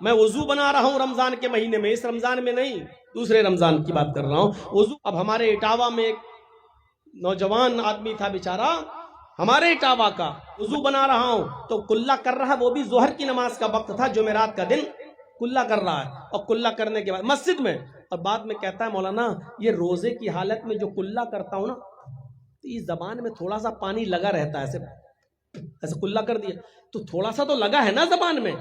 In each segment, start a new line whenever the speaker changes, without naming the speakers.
میں وضو بنا رہا ہوں رمضان کے مہینے میں، اس رمضان میں نہیں، دوسرے رمضان کی بات کر رہا ہوں وضو۔ اب ہمارے اٹاوا میں ایک نوجوان آدمی تھا بیچارہ، ہمارے اٹاوا کا، وضو بنا رہا ہوں تو کلا کر رہا، وہ بھی ظہر کی نماز کا وقت تھا، جمعرات کا دن، کلا کر رہا ہے، اور کلا کرنے کے بعد مسجد میں، اور بعد میں کہتا ہے مولانا یہ روزے کی حالت میں جو کلا کرتا ہوں نا تو یہ زبان میں تھوڑا سا پانی لگا رہتا ہے، ایسے کلا کر دیا تو تھوڑا سا تو لگا ہے نا زبان میں،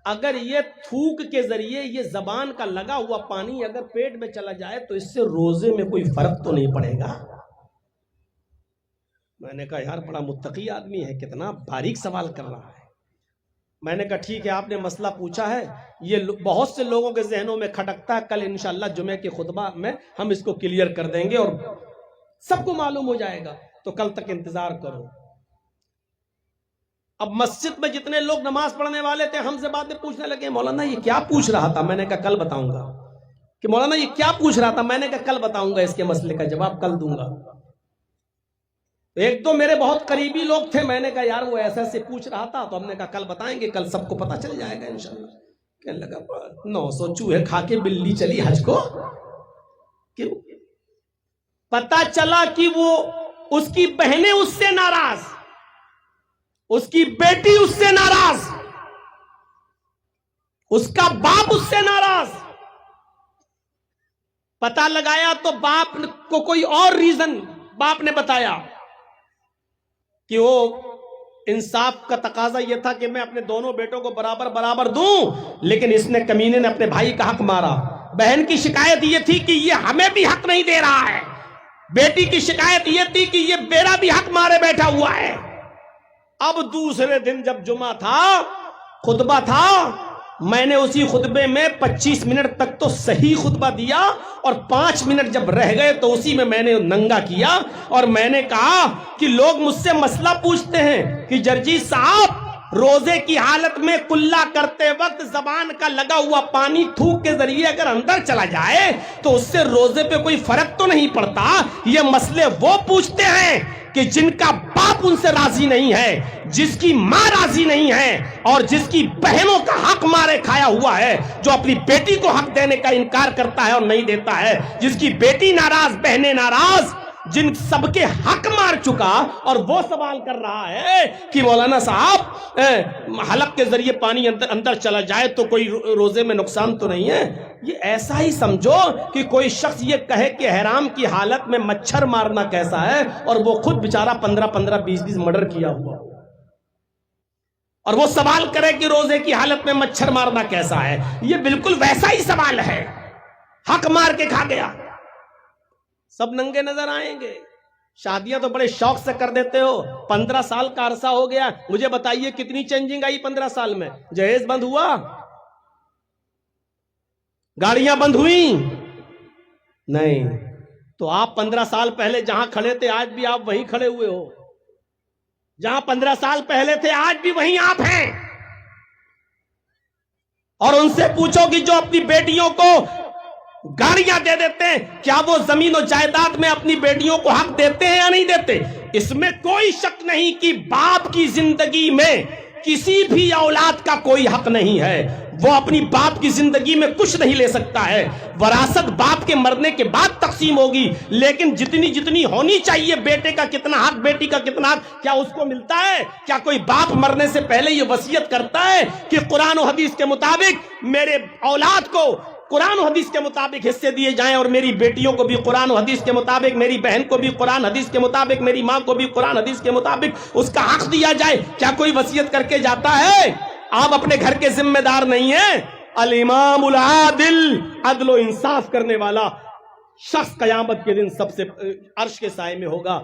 اگر یہ تھوک کے ذریعے یہ زبان کا لگا ہوا پانی اگر پیٹ میں چلا جائے تو اس سے روزے میں کوئی فرق تو نہیں پڑے گا؟ میں نے کہا یار بڑا متقی آدمی ہے، کتنا باریک سوال کر رہا ہے۔ میں نے کہا ٹھیک ہے، آپ نے مسئلہ پوچھا ہے، یہ بہت سے لوگوں کے ذہنوں میں کھٹکتا ہے، کل انشاءاللہ جمعے کے خطبہ میں ہم اس کو کلیئر کر دیں گے اور سب کو معلوم ہو جائے گا، تو کل تک انتظار کرو۔ اب مسجد میں جتنے لوگ نماز پڑھنے والے تھے ہم سے باتیں پوچھنے لگے، مولانا یہ کیا پوچھ رہا تھا؟ میں نے کہا کل بتاؤں گا۔ کہ مولانا یہ کیا پوچھ رہا تھا؟ میں نے کہا کل بتاؤں گا، اس کے مسئلے کا جواب کل دوں گا۔ ایک تو میرے بہت قریبی لوگ تھے، میں نے کہا یار وہ ایسے ایسے پوچھ رہا تھا، تو ہم نے کہا کل بتائیں گے، کل سب کو پتہ چل جائے گا انشاءاللہ۔ کہنے لگا 900 چوہے کھا کے بلی چلی حج کو، کیوں؟ پتہ چلا کہ وہ اس کی بہنیں اس سے ناراض، اس کی بیٹی اس سے ناراض، اس کا باپ اس سے ناراض۔ پتہ لگایا تو باپ کو کوئی اور ریزن باپ نے بتایا کہ وہ انصاف کا تقاضا یہ تھا کہ میں اپنے دونوں بیٹوں کو برابر برابر دوں، لیکن اس نے کمینے نے اپنے بھائی کا حق مارا۔ بہن کی شکایت یہ تھی کہ یہ ہمیں بھی حق نہیں دے رہا ہے، بیٹی کی شکایت یہ تھی کہ یہ میرا بھی حق مارے بیٹھا ہوا ہے۔ اب دوسرے دن جب جمعہ تھا، خطبہ تھا، میں نے اسی خطبے میں 25 منٹ تک تو صحیح خطبہ دیا، اور 5 منٹ جب رہ گئے تو اسی میں نے ننگا کیا، اور میں نے کہا کہ لوگ مجھ سے مسئلہ پوچھتے ہیں کہ جرجی صاحب روزے کی حالت میں کلا کرتے وقت زبان کا لگا ہوا پانی تھوک کے ذریعے اگر اندر چلا جائے تو اس سے روزے پہ کوئی فرق تو نہیں پڑتا؟ یہ مسئلے وہ پوچھتے ہیں کہ جن کا باپ ان سے راضی نہیں ہے، جس کی ماں راضی نہیں ہے، اور جس کی بہنوں کا حق مارے کھایا ہوا ہے، جو اپنی بیٹی کو حق دینے کا انکار کرتا ہے اور نہیں دیتا ہے، جس کی بیٹی ناراض، بہنیں ناراض، جن سب کے حق مار چکا، اور وہ سوال کر رہا ہے کہ مولانا صاحب حلق کے ذریعے پانی اندر چلا جائے تو کوئی روزے میں نقصان تو نہیں ہے؟ یہ ایسا ہی سمجھو کہ کوئی شخص یہ کہے کہ احرام کی حالت میں مچھر مارنا کیسا ہے، اور وہ خود بیچارہ 15 20 مرڈر کیا ہوا، اور وہ سوال کرے کہ روزے کی حالت میں مچھر مارنا کیسا ہے۔ یہ بالکل ویسا ہی سوال ہے، حق مار کے کھا گیا۔ سب ننگے نظر آئیں گے۔ شادیاں تو بڑے شوق سے کر دیتے ہو، 15 سال کا عرصہ ہو گیا، مجھے بتائیے کتنی چینجنگ آئی 15 سال میں؟ جہیز بند ہوا؟ گاڑیاں بند ہوئی؟ نہیں۔ تو آپ 15 سال پہلے جہاں کھڑے تھے آج بھی آپ وہیں کھڑے ہوئے ہو، جہاں 15 سال پہلے تھے آج بھی وہیں آپ ہیں۔ اور ان سے پوچھو کہ جو اپنی بیٹیوں کو گاڑیاں دے دیتے ہیں، کیا وہ زمین و جائیداد میں اپنی بیٹیوں کو حق دیتے ہیں یا نہیں دیتے؟ اس میں کوئی شک نہیں کہ باپ کی زندگی میں کسی بھی اولاد کا کوئی حق نہیں ہے، وہ اپنی باپ کی زندگی میں کچھ نہیں لے سکتا ہے۔ وراثت باپ کے مرنے کے بعد تقسیم ہوگی، لیکن جتنی ہونی چاہیے، بیٹے کا کتنا حق، بیٹی کا کتنا حق، کیا اس کو ملتا ہے؟ کیا کوئی باپ مرنے سے پہلے یہ وصیت کرتا ہے کہ قرآن و حدیث کے مطابق میرے اولاد کو قرآن و حدیث کے مطابق حصے دیے جائیں، اور میری بیٹیوں کو بھی قرآن و حدیث کے مطابق، میری بہن کو بھی قرآن حدیث کے مطابق، میری ماں کو بھی قرآن حدیث کے مطابق اس کا حق دیا جائے؟ کیا کوئی وصیت کر کے جاتا ہے؟ آپ اپنے گھر کے ذمہ دار نہیں ہیں۔ الامام العادل، عدل و انصاف کرنے والا شخص قیامت کے دن سب سے عرش کے سائے میں ہوگا۔